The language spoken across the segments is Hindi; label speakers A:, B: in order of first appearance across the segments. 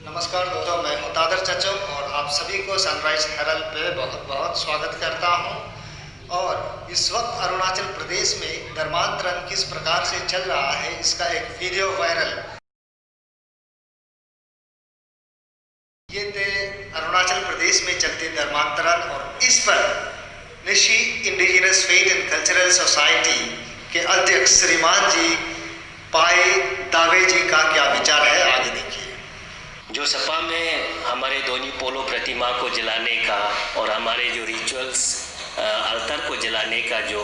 A: नमस्कार दोस्तों, मैं हूं तादर चचम और आप सभी को सनराइज हेरल्ड पे बहुत बहुत स्वागत करता हूं। और इस वक्त अरुणाचल प्रदेश में धर्मांतरण किस प्रकार से चल रहा है, इसका एक वीडियो वायरल। ये थे अरुणाचल प्रदेश में चलते धर्मांतरण और इस पर Nishi indigenous faith and cultural society के अध्यक्ष श्रीमान जी पाए दावे जी का क्या विचार है, आगे देखिए।
B: जो सपा में हमारे दोनी पोलो प्रतिमा को जलाने का और हमारे जो रिचुअल्स अल्तर को जलाने का जो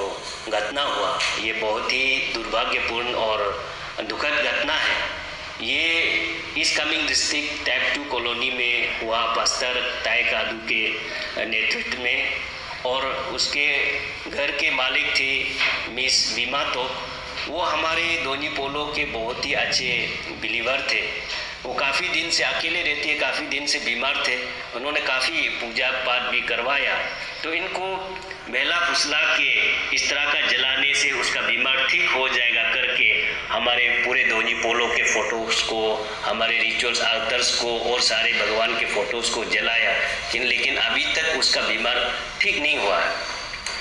B: घटना हुआ, ये बहुत ही दुर्भाग्यपूर्ण और दुखद घटना है। ये east Kameng district tap 2 colony में हुआ, पास्टर ताय कादू के नेतृत्व में, और उसके घर के मालिक थे मिस बीमा तो वो हमारे दोनी पोलो के बहुत ही अच्छे बिलीवर थे। वो काफ़ी दिन से अकेले रहते हैं, काफ़ी दिन से बीमार थे। उन्होंने काफ़ी पूजा पाठ भी करवाया, तो इनको बहला फुसला के इस तरह का जलाने से उसका बीमार ठीक हो जाएगा करके हमारे पूरे दोनी पोलो के फ़ोटोज़ को, हमारे रिचुअल्स आल्टर्स को और सारे भगवान के फ़ोटोज़ को जलाया, लेकिन अभी तक उसका बीमार ठीक नहीं हुआ है।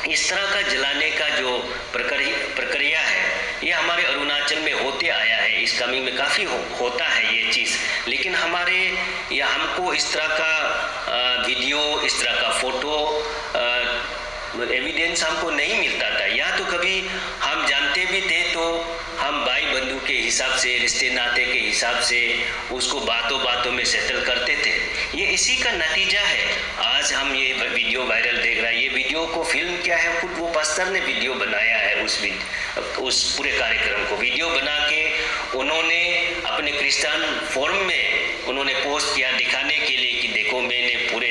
B: इस तरह का जलाने का जो प्रक्रिया है, ये हमारे अरुणाचल में होते आया है। इस कमी में काफ़ी होता है ये चीज़, लेकिन हमारे या हमको इस तरह का वीडियो, इस तरह का फ़ोटो एविडेंस हमको नहीं मिलता था। या तो कभी हम जानते भी थे तो हम भाई बंधु के हिसाब से, रिश्ते नाते के हिसाब से उसको बातों बातों में सेटल करते थे। ये इसी का नतीजा है। आज हम ये वीडियो वायरल देख रहा है। ये वीडियो को फिल्म क्या है, खुद वो पास्टर ने वीडियो बनाया है। उस पूरे कार्यक्रम को वीडियो बना के उन्होंने अपने क्रिश्चियन फोरम में उन्होंने पोस्ट किया, दिखाने के लिए कि देखो मैंने पूरे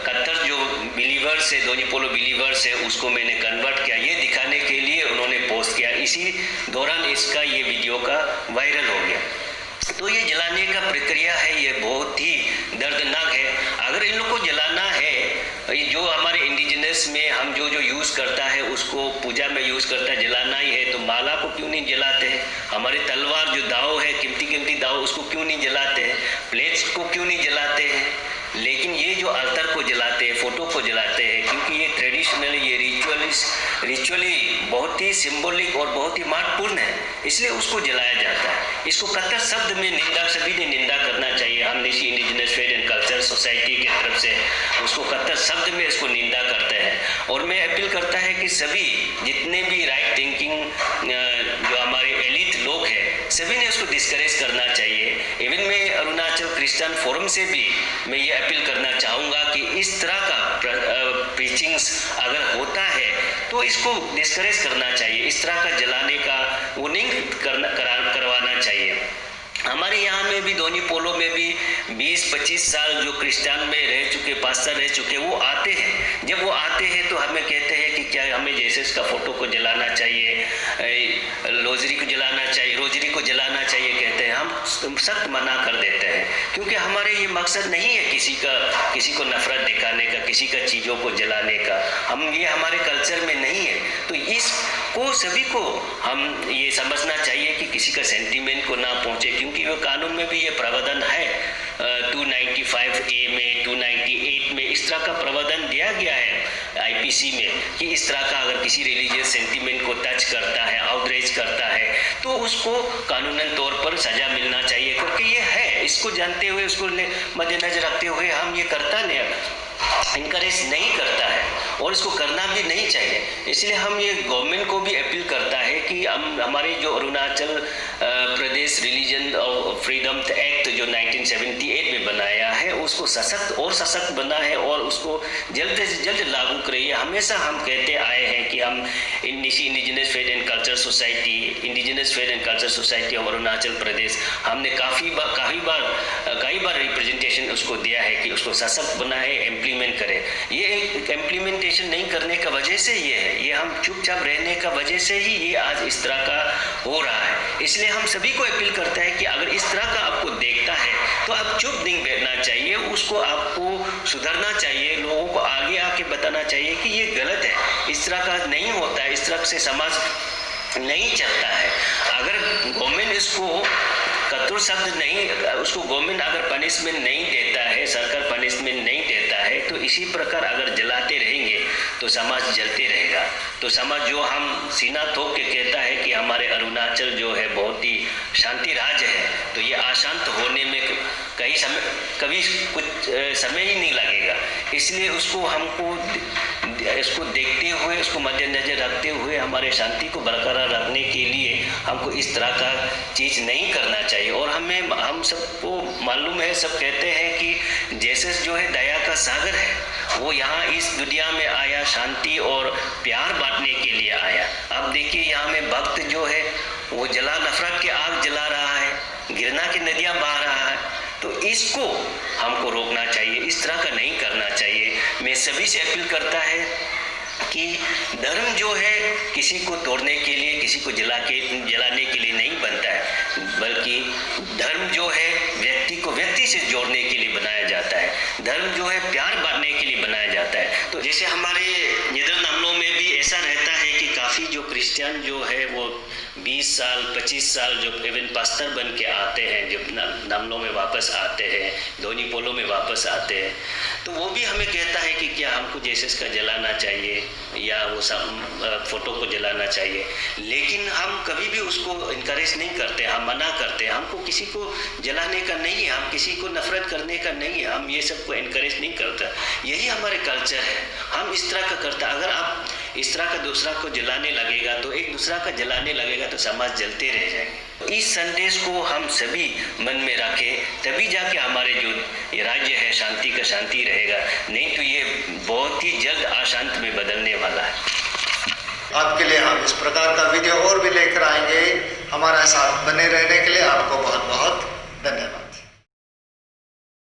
B: कट्टर जो बिलीवर्स है, दोनी पोलो बिलीवर्स है, उसको मैंने कन्वर्ट किया। ये दिखाने के लिए उन्होंने पोस्ट किया। इसी दौरान इसका ये वीडियो का वायरल हो गया। तो ये जलाने का प्रक्रिया है, ये बहुत ही दर्दनाक है। अगर इन लोग को जलाना है, जो हमारे इंडिजिनस में हम जो यूज़ करता है उसको पूजा में यूज़ करता है, जलाना ही है, तो माला को क्यों नहीं जलाते हैं? हमारे तलवार जो दाव है, कीमती दाव, उसको क्यों नहीं जलाते हैं? प्लेट्स को क्यों नहीं जलाते हैं? लेकिन ये जो अल्तर को जलाते हैं, फ़ोटो को जलाते हैं, क्योंकि ये ट्रेडिशनल, ये रिचुअली बहुत ही सिंबॉलिक और बहुत ही महत्वपूर्ण है, इसलिए उसको जलाया जाता है। इसको कट्टर शब्द में निंदा, सभी ने निंदा करना चाहिए। हम Nyishi indigenous faith and culture society की तरफ से उसको कट्टर शब्द में इसको निंदा करते हैं। और मैं अपील करता है कि सभी जितने भी राइट थिंकिंग जो हमारे एलिट लोग हैं, सभी ने उसको डिस्करेज करना चाहिए। इवन मैं अरुणाचल क्रिश्चियन फोरम से भी मैं ये अपील करना चाहूँगा कि इस तरह का प्रीचिंग्स अगर होता है तो इसको डिस्करेज करना चाहिए। इस तरह का जलाने का वो नहीं करवाना चाहिए। हमारे यहाँ में भी दोनी पोलो में भी 20-25 साल जो क्रिश्चियन में रह चुके, पास्टर रह चुके, वो आते हैं। जब वो आते हैं तो हमें कहते हैं कि क्या हमें जीसस का फ़ोटो को जलाना चाहिए, रोजरी को जलाना चाहिए, रोजरी को जलाना चाहिए कहते हैं। हम सख्त मना कर देते हैं, क्योंकि हमारे ये मकसद नहीं है किसी को नफरत दिखाने का, किसी का चीज़ों को जलाने का। ये हमारे कल्चर में नहीं है। तो इसको सभी को हम ये समझना चाहिए कि किसी का सेंटीमेंट को ना पहुँचे, क्योंकि वो कानून में भी ये प्रावधान है। 295A में, 298 में इस तरह का प्रावधान दिया गया है IPC में कि इस तरह का अगर किसी रिलीजियस सेंटीमेंट को टच करता है, आउटरीच करता है, तो उसको कानूनन तौर पर सजा मिलना चाहिए। क्योंकि ये है, इसको जानते हुए, उसको मद्देनजर रखते हुए हम ये करता नहीं, इनकरेज नहीं करता है और इसको करना भी नहीं चाहिए। इसलिए हम ये गवर्नमेंट को भी अपील करता है कि हम हमारे जो अरुणाचल प्रदेश रिलीजन और फ्रीडम एक्ट जो 1978 में बनाया है, उसको सशक्त बना है और उसको जल्द से जल्द लागू करिए। हमेशा हम कहते आए हैं कि हम Nyishi indigenous faith and culture society, indigenous faith and culture society of Arunachal Pradesh, हमने कई बार रिप्रेजेंटेशन उसको दिया है कि उसको सशक्त बनाए, इम्प्लीमेंट करे। ये इम्प्लीमेंटेशन नहीं करने का वजह से ये हम चुपचाप रहने का वजह से ही ये आज इस तरह का हो रहा है। इसलिए हम सभी को अपील करते हैं कि अगर इस तरह का आपको देखता है तो आप चुप नहीं बैठना चाहिए, उसको आपको सुधरना चाहिए, लोगों को आगे आके बताना चाहिए कि ये गलत है, इस तरह का नहीं होता है, इस तरह से समाज नहीं चलता है। अगर गवर्नमेंट इसको कठोर शब्द नहीं, उसको गवर्नमेंट अगर पनिशमेंट नहीं देता है, सरकार पनिशमेंट नहीं देता है, तो इसी प्रकार अगर जलाते रहेंगे तो समाज जलते रहेगा। तो समाज जो हम सीना ठोक के कहता है कि हमारे अरुणाचल जो है बहुत ही शांति राज्य है, तो ये अशांत होने में कभी कुछ समय ही नहीं लगेगा। इसलिए इसको देखते हुए, उसको मद्देनजर रखते हुए हमारे शांति को बरकरार रखने के लिए हमको इस तरह का चीज़ नहीं करना चाहिए। और हम सबको मालूम है, सब कहते हैं कि जीसस जो है दया का सागर है, वो यहाँ इस दुनिया में आया शांति और प्यार बांटने के लिए आया। अब देखिए यहाँ में भक्त जो है वो नफरत की आग जला रहा है, घृणा की नदियाँ बहा रहा है। तो इसको हमको रोकना चाहिए, इस तरह का नहीं करना चाहिए। मैं सभी से अपील करता है कि धर्म जो है किसी को तोड़ने के लिए, किसी को जलाने के लिए नहीं बनता है, बल्कि धर्म जो है व्यक्ति को व्यक्ति से जोड़ने के लिए बनाया जाता है। धर्म जो है प्यार बांटने के लिए बनाया जाता है। तो जैसे हमारे नीदरलैंडों में भी ऐसा रहता है कि काफ़ी जो क्रिश्चियन जो है वो 20 साल 25 साल जो इवन पास्टर बन के आते हैं, जो नामलों में वापस आते हैं, धोनी पोलो में वापस आते हैं, तो वो भी हमें कहता है कि क्या हमको जीसस का जलाना चाहिए या वो फोटो को जलाना चाहिए। लेकिन हम कभी भी उसको इनकरेज नहीं करते, हम मना करते हैं। हमको किसी को जलाने का नहीं है, हम किसी को नफरत करने का नहीं है, हम ये सबको इनकरेज नहीं करते। यही हमारे कल्चर है, हम इस तरह का करते। अगर आप इस तरह का दूसरा को जलाने लगेगा तो एक दूसरा का जलाने लगेगा तो समाज जलते रह जाएंगे। इस संदेश को हम सभी मन में रखें, तभी जाके हमारे जो ये राज्य है शांति का शांति रहेगा, नहीं तो ये बहुत ही जल्द अशांत में बदलने वाला है।
A: आपके लिए हम इस प्रकार का वीडियो और भी लेकर आएंगे। हमारा साथ बने रहने के लिए आपको बहुत बहुत धन्यवाद।